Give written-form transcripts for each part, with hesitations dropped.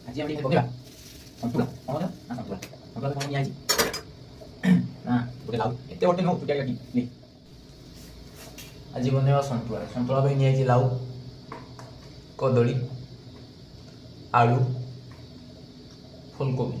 Aji yang ini boleh lah. Santula, mau nggak? Nah santula, santula mau aji. Nah, boleh laut. Itu orangnya mau tuh lagi. Nih. Aji bnewa santula. Santula ପାଇଁ ନିଆଯାଇଛି ଲାଉ, କଦଳୀ, ଆଳୁ, ଫୁଲକୋବି।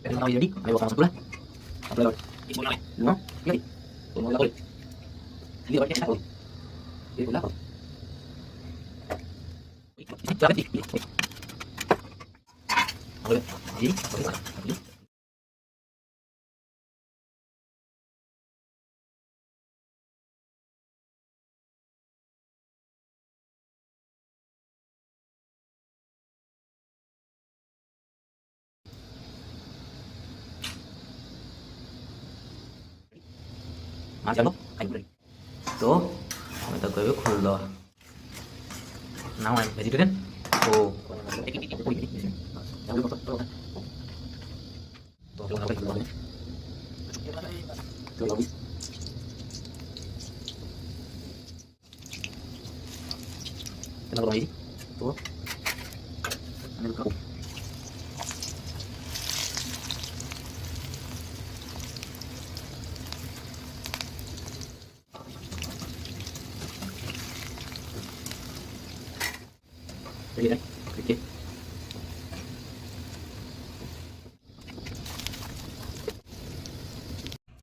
Pero no jadi, may wakang santula. Santula dapat. Ibu na. No? Jadi. Tumo la kulit. Hindi dapat niya ako. Hindi ko lakot. Dapat di. Ako. Jadi, ako. Masih lo, ayo beri. Tuh, kita gue cool loh. Now I'm vegetarian. Oh, kenapa lagi? Tuh, ini buka. Jadi